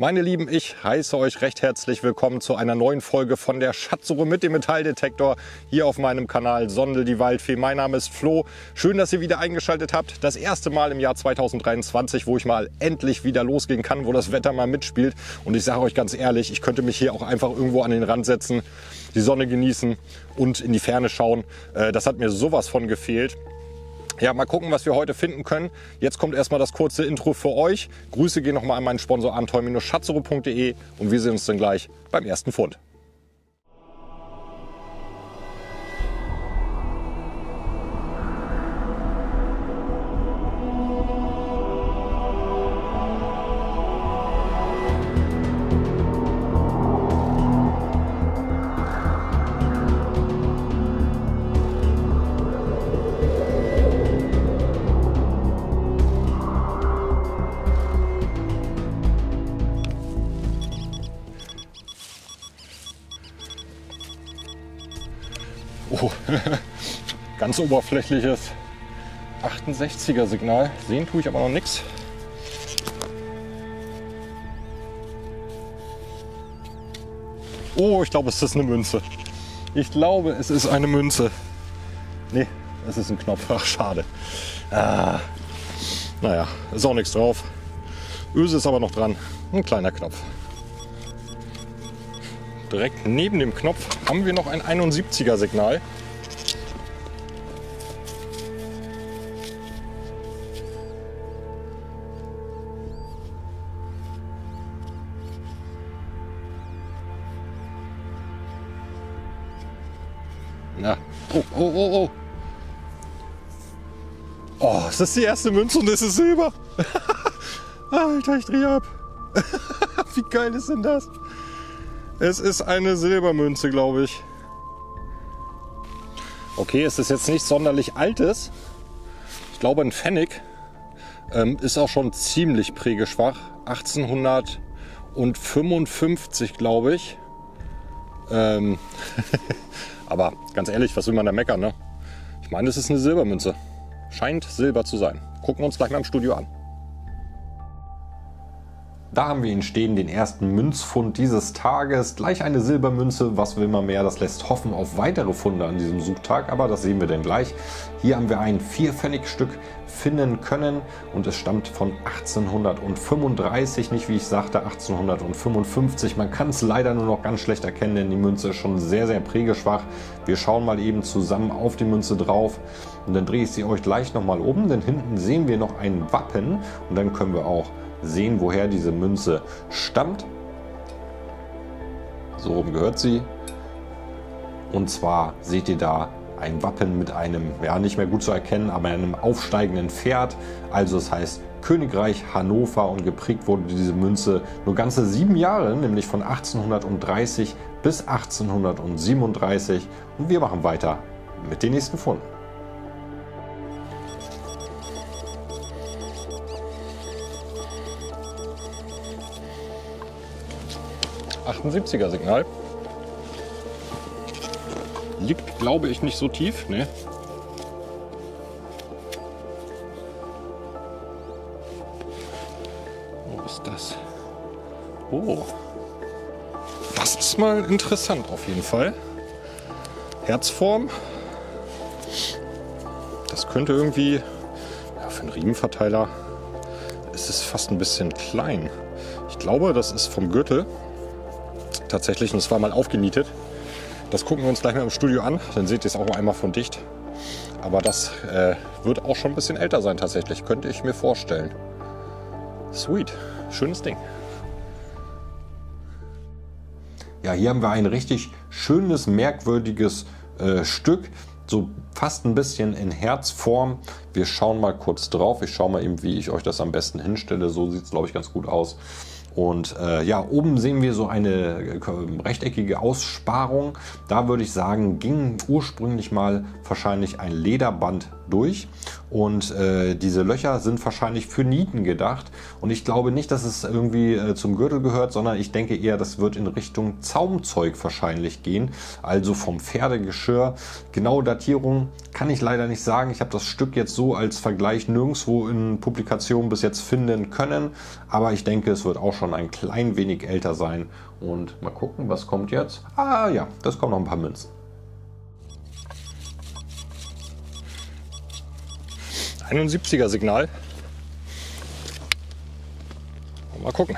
Meine Lieben, ich heiße euch recht herzlich willkommen zu einer neuen Folge von der Schatzsuche mit dem Metalldetektor hier auf meinem Kanal Sondel die Waldfee. Mein Name ist Flo. Schön, dass ihr wieder eingeschaltet habt. Das erste Mal im Jahr 2023, wo ich mal endlich wieder losgehen kann, wo das Wetter mal mitspielt. Und ich sage euch ganz ehrlich, ich könnte mich hier auch einfach irgendwo an den Rand setzen, die Sonne genießen und in die Ferne schauen. Das hat mir sowas von gefehlt. Ja, mal gucken, was wir heute finden können. Jetzt kommt erstmal das kurze Intro für euch. Grüße gehen nochmal an meinen Sponsor abenteuer-schatzsuche.de und wir sehen uns dann gleich beim ersten Fund. Oh, ganz oberflächliches 68er Signal. Sehen tue ich aber noch nichts. Oh, ich glaube, es ist eine Münze. Ich glaube, es ist eine Münze. Nee, es ist ein Knopf. Ach, schade. Naja, ist auch nichts drauf. Öse ist aber noch dran. Ein kleiner Knopf. Direkt neben dem Knopf haben wir noch ein 71er Signal. Na, oh. Oh, es ist die erste Münze und es ist Silber. Alter, ich drehe ab. Wie geil ist denn das? Es ist eine Silbermünze, glaube ich. Okay, es ist jetzt nichts sonderlich Altes. Ich glaube, ein Pfennig ist auch schon ziemlich prägeschwach. 1855, glaube ich. Aber ganz ehrlich, was will man da meckern, ne? Ich meine, es ist eine Silbermünze. Scheint Silber zu sein. Gucken wir uns gleich mal im Studio an. Da haben wir ihn stehen, den ersten Münzfund dieses Tages. Gleich eine Silbermünze, was will man mehr? Das lässt hoffen auf weitere Funde an diesem Suchtag, aber das sehen wir dann gleich. Hier haben wir ein 4-Pfennig-Stück finden können und es stammt von 1835, nicht wie ich sagte 1855. Man kann es leider nur noch ganz schlecht erkennen, denn die Münze ist schon sehr, sehr prägeschwach. Wir schauen mal eben zusammen auf die Münze drauf und dann drehe ich sie euch gleich nochmal um, denn hinten sehen wir noch ein Wappen und dann können wir auch sehen, woher diese Münze stammt. So rum gehört sie. Und zwar seht ihr da ein Wappen mit einem, ja nicht mehr gut zu erkennen, aber einem aufsteigenden Pferd. Also das heißt Königreich Hannover und geprägt wurde diese Münze nur ganze 7 Jahre, nämlich von 1830 bis 1837. Und wir machen weiter mit den nächsten Funden. 78er Signal. Liegt, glaube ich, nicht so tief. Ne? Wo ist das? Oh. Das ist mal interessant auf jeden Fall. Herzform. Das könnte irgendwie, ja, für einen Riemenverteiler ist es fast ein bisschen klein. Ich glaube, das ist vom Gürtel. Tatsächlich, und es war mal aufgenietet. Das gucken wir uns gleich mal im Studio an. Dann seht ihr es auch noch einmal von dicht. Aber das wird auch schon ein bisschen älter sein tatsächlich. Könnte ich mir vorstellen. Sweet. Schönes Ding. Ja, hier haben wir ein richtig schönes, merkwürdiges Stück. So fast ein bisschen in Herzform. Wir schauen mal kurz drauf. Ich schaue mal eben, wie ich euch das am besten hinstelle. So sieht es, glaube ich, ganz gut aus. Und ja, oben sehen wir so eine rechteckige Aussparung. Da würde ich sagen, ging ursprünglich mal wahrscheinlich ein Lederband durch. Und diese Löcher sind wahrscheinlich für Nieten gedacht. Und ich glaube nicht, dass es irgendwie zum Gürtel gehört, sondern ich denke eher, das wird in Richtung Zaumzeug wahrscheinlich gehen. Also vom Pferdegeschirr. Genaue Datierung kann ich leider nicht sagen. Ich habe das Stück jetzt so als Vergleich nirgendwo in Publikationen bis jetzt finden können. Aber ich denke, es wird auch schon ein klein wenig älter sein. Und mal gucken, was kommt jetzt. Ah ja, das kommen noch ein paar Münzen. 71er Signal. Mal gucken.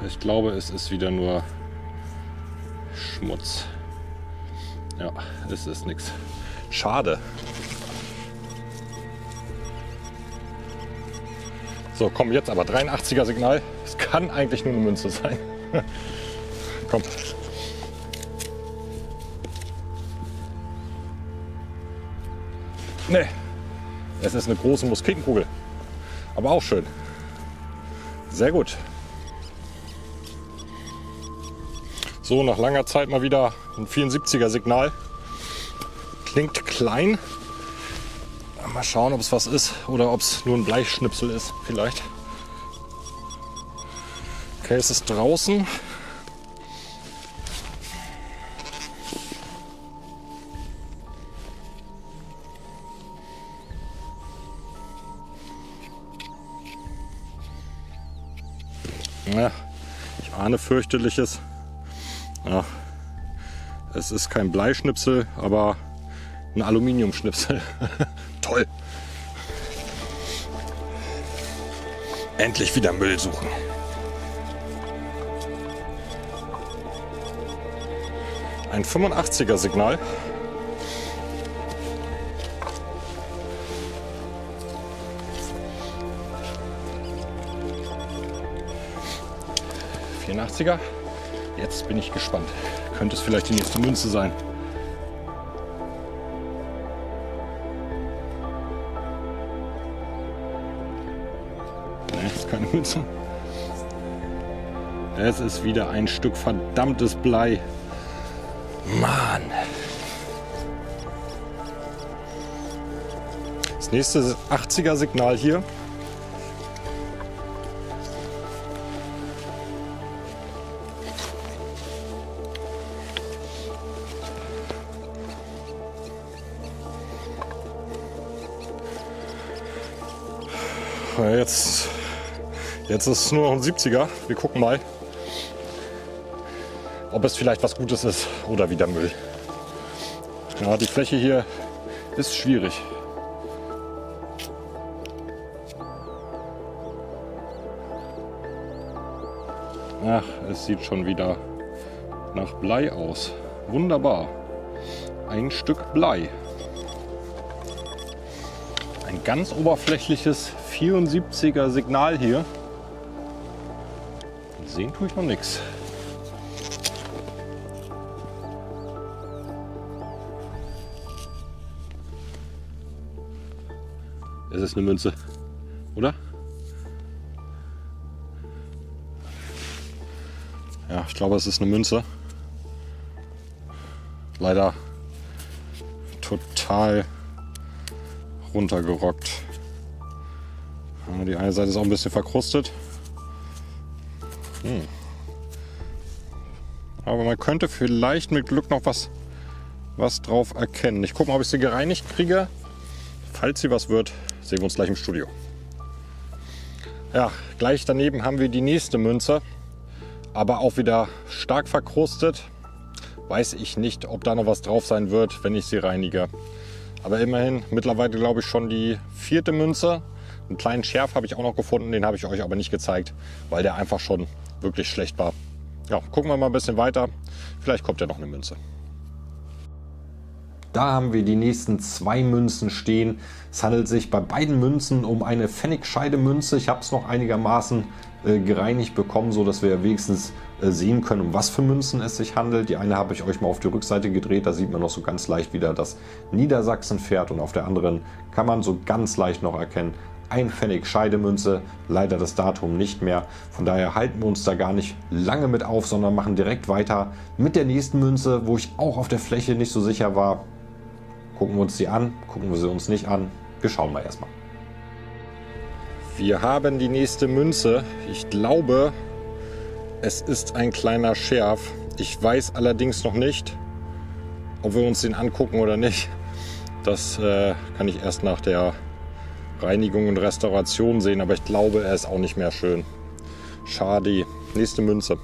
Ich glaube, es ist wieder nur Schmutz. Ja, es ist nichts. Schade. So, komm, jetzt aber 83er Signal. Es kann eigentlich nur eine Münze sein. Komm. Nee, es ist eine große Musketenkugel. Aber auch schön. Sehr gut. So, nach langer Zeit mal wieder ein 74er Signal. Klingt klein. Mal schauen, ob es was ist oder ob es nur ein Bleischnipsel ist, vielleicht. Okay, es ist draußen. Ja, ich ahne fürchterliches. Ja, es ist kein Bleischnipsel, aber ein Aluminiumschnipsel. Toll. Endlich wieder Müll suchen. Ein 85er Signal. er. Jetzt bin ich gespannt. Könnte es vielleicht die nächste Münze sein? Ne, ist keine Münze. Es ist wieder ein Stück verdammtes Blei. Mann. Das nächste 80er Signal hier. Jetzt ist es nur noch ein 70er. Wir gucken mal, ob es vielleicht was Gutes ist oder wieder Müll. Ja, die Fläche hier ist schwierig. Ach, es sieht schon wieder nach Blei aus. Wunderbar. Ein Stück Blei. Ein ganz oberflächliches 74er Signal hier. Sehen tue ich noch nichts. Es ist eine Münze, oder? Ja, ich glaube, es ist eine Münze. Leider total runtergerockt. Die eine Seite ist auch ein bisschen verkrustet. Aber man könnte vielleicht mit Glück noch was drauf erkennen. Ich gucke mal, ob ich sie gereinigt kriege. Falls sie was wird, sehen wir uns gleich im Studio. Ja, gleich daneben haben wir die nächste Münze. Aber auch wieder stark verkrustet. Weiß ich nicht, ob da noch was drauf sein wird, wenn ich sie reinige. Aber immerhin mittlerweile, glaube ich, schon die 4. Münze. Einen kleinen Schärf habe ich auch noch gefunden, den habe ich euch aber nicht gezeigt, weil der einfach schon wirklich schlecht war. Ja, gucken wir mal ein bisschen weiter. Vielleicht kommt ja noch eine Münze. Da haben wir die nächsten 2 Münzen stehen. Es handelt sich bei beiden Münzen um eine Pfennigscheidemünze. Ich habe es noch einigermaßen gereinigt bekommen, so dass wir wenigstens sehen können, um was für Münzen es sich handelt. Die eine habe ich euch mal auf die Rückseite gedreht, da sieht man noch so ganz leicht wieder das Niedersachsen-Pferd und auf der anderen kann man so ganz leicht noch erkennen, ein Pfennig Scheidemünze, leider das Datum nicht mehr. Von daher halten wir uns da gar nicht lange mit auf, sondern machen direkt weiter mit der nächsten Münze, wo ich auch auf der Fläche nicht so sicher war. Gucken wir uns die an, gucken wir sie uns nicht an. Wir schauen mal erstmal. Wir haben die nächste Münze. Ich glaube, es ist ein kleiner Scherf. Ich weiß allerdings noch nicht, ob wir uns den angucken oder nicht. Das kann ich erst nach der Reinigung und Restauration sehen, aber ich glaube, er ist auch nicht mehr schön. Schade. Nächste Münze.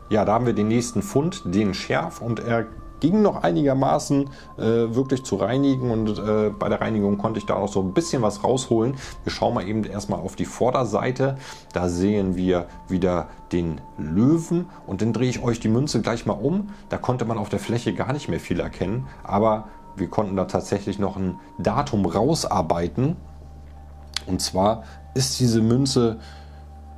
Ja, da haben wir den nächsten Fund, den Scherf, und er ging noch einigermaßen wirklich zu reinigen und bei der Reinigung konnte ich da auch so ein bisschen was rausholen. Wir schauen mal eben erstmal auf die Vorderseite. Da sehen wir wieder den Löwen und dann drehe ich euch die Münze gleich mal um. Da konnte man auf der Fläche gar nicht mehr viel erkennen, aber wir konnten da tatsächlich noch ein Datum rausarbeiten. Und zwar ist diese Münze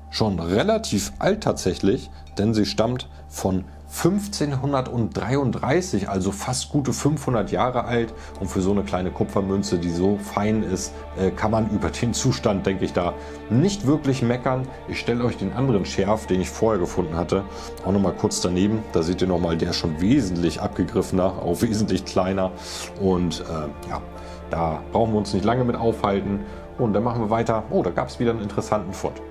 schon relativ alt tatsächlich, denn sie stammt von 1533, also fast gute 500 Jahre alt. Und für so eine kleine Kupfermünze, die so fein ist, kann man über den Zustand, denke ich, da nicht wirklich meckern. Ich stelle euch den anderen Scherf, den ich vorher gefunden hatte, auch noch mal kurz daneben. Da seht ihr noch mal, der ist schon wesentlich abgegriffener, auch wesentlich kleiner. Und ja, da brauchen wir uns nicht lange mit aufhalten. Und dann machen wir weiter. Oh, da gab es wieder einen interessanten Fund.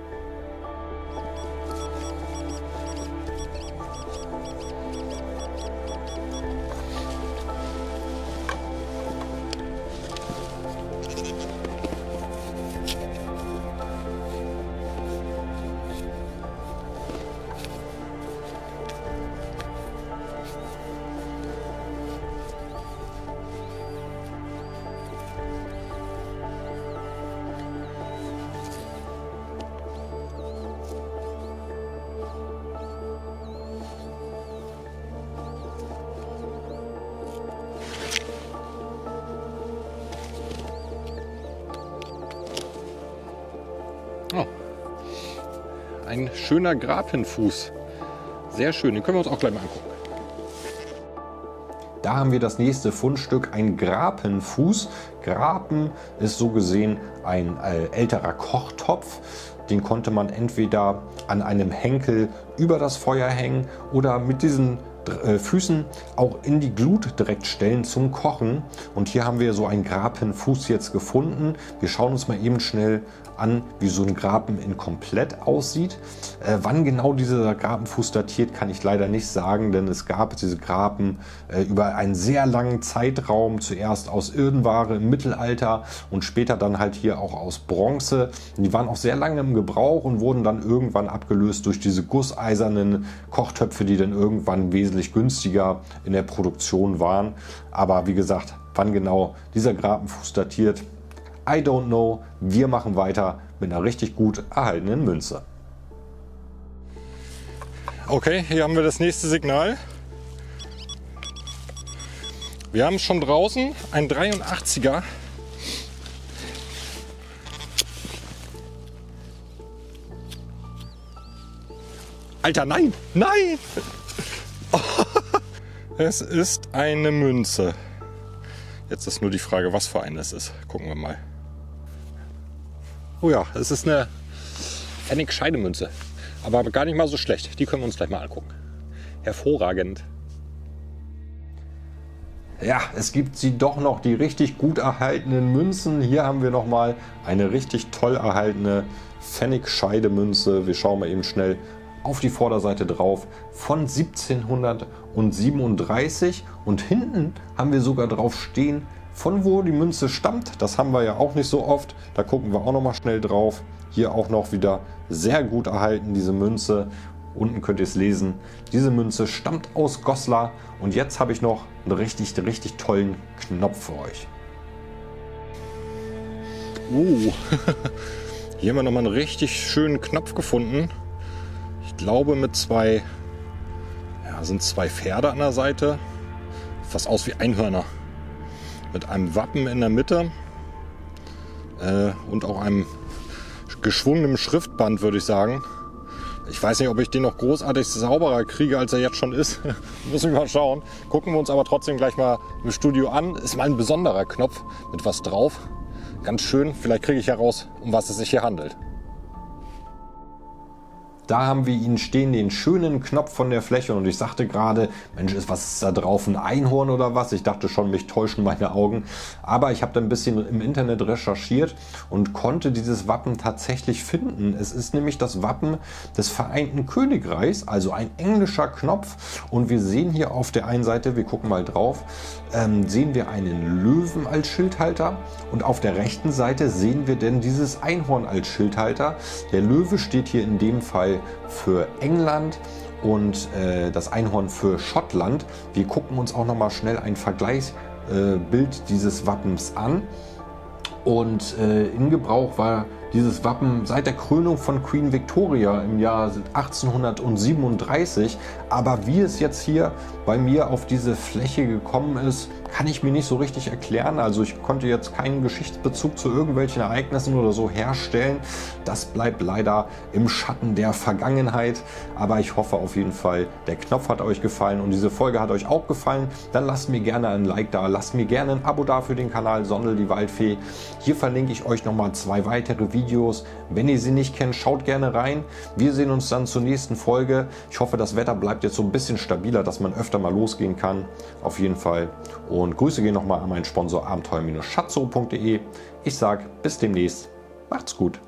Oh. Ein schöner Grabhenfuß. Sehr schön, den können wir uns auch gleich mal angucken. Da haben wir das nächste Fundstück, ein Grappenfuß. Grapen ist so gesehen ein älterer Kochtopf. Den konnte man entweder an einem Henkel über das Feuer hängen oder mit diesen Füßen auch in die Glut direkt stellen zum Kochen. Und hier haben wir so einen Grappenfuß jetzt gefunden. Wir schauen uns mal eben schnell an, wie so ein Grapen in komplett aussieht. Wann genau dieser Grapenfuß datiert, kann ich leider nicht sagen, denn es gab diese Grapen über einen sehr langen Zeitraum, zuerst aus Irdenware im Mittelalter und später dann halt hier auch aus Bronze. Die waren auch sehr lange im Gebrauch und wurden dann irgendwann abgelöst durch diese gusseisernen Kochtöpfe, die dann irgendwann wesentlich günstiger in der Produktion waren. Aber wie gesagt, wann genau dieser Grapenfuß datiert, I don't know. Wir machen weiter mit einer richtig gut erhaltenen Münze. Okay, hier haben wir das nächste Signal. Wir haben schon draußen ein 83er. Alter, nein! Nein! Es ist eine Münze. Jetzt ist nur die Frage, was für eine es ist. Gucken wir mal. Oh ja, es ist eine Pfennig-Scheidemünze. Aber gar nicht mal so schlecht. Die können wir uns gleich mal angucken. Hervorragend. Ja, es gibt sie doch noch, die richtig gut erhaltenen Münzen. Hier haben wir nochmal eine richtig toll erhaltene Pfennig-Scheidemünze. Wir schauen mal eben schnell auf die Vorderseite drauf. Von 1737. Und hinten haben wir sogar drauf stehen, von wo die Münze stammt. Das haben wir ja auch nicht so oft. Da gucken wir auch noch mal schnell drauf. Hier auch noch wieder sehr gut erhalten, diese Münze. Unten könnt ihr es lesen. Diese Münze stammt aus Goslar. Und jetzt habe ich noch einen richtig tollen Knopf für euch. Hier haben wir noch mal einen richtig schönen Knopf gefunden. Ich glaube mit zwei Pferde an der Seite. fast aus wie Einhörner. Mit einem Wappen in der Mitte und auch einem geschwungenen Schriftband, würde ich sagen. Ich weiß nicht, ob ich den noch großartig sauberer kriege, als er jetzt schon ist. Müssen wir mal schauen. Gucken wir uns aber trotzdem gleich mal im Studio an. Ist mal ein besonderer Knopf mit was drauf. Ganz schön. Vielleicht kriege ich heraus, um was es sich hier handelt. Da haben wir ihn stehen, den schönen Knopf von der Fläche, und ich sagte gerade, Mensch, was ist da drauf, ein Einhorn oder was? Ich dachte schon, mich täuschen meine Augen, aber ich habe da ein bisschen im Internet recherchiert und konnte dieses Wappen tatsächlich finden. Es ist nämlich das Wappen des Vereinten Königreichs, also ein englischer Knopf, und wir sehen hier auf der einen Seite, wir gucken mal drauf, sehen wir einen Löwen als Schildhalter, und auf der rechten Seite sehen wir denn dieses Einhorn als Schildhalter. Der Löwe steht hier in dem Fall für England und das Einhorn für Schottland. Wir gucken uns auch noch mal schnell ein Vergleichsbild dieses Wappens an. Und in Gebrauch war dieses Wappen seit der Krönung von Queen Victoria im Jahr 1837. Aber wie es jetzt hier bei mir auf diese Fläche gekommen ist, kann ich mir nicht so richtig erklären. Also ich konnte jetzt keinen Geschichtsbezug zu irgendwelchen Ereignissen oder so herstellen. Das bleibt leider im Schatten der Vergangenheit. Aber ich hoffe auf jeden Fall, der Knopf hat euch gefallen und diese Folge hat euch auch gefallen. Dann lasst mir gerne ein Like da, lasst mir gerne ein Abo da für den Kanal Sondel die Waldfee. Hier verlinke ich euch nochmal 2 weitere Videos. Wenn ihr sie nicht kennt, schaut gerne rein. Wir sehen uns dann zur nächsten Folge. Ich hoffe, das Wetter bleibt jetzt so ein bisschen stabiler, dass man öfter mal losgehen kann. Auf jeden Fall. Und Grüße gehen nochmal an meinen Sponsor abenteuer-schatzsuche.de. Ich sage bis demnächst. Macht's gut.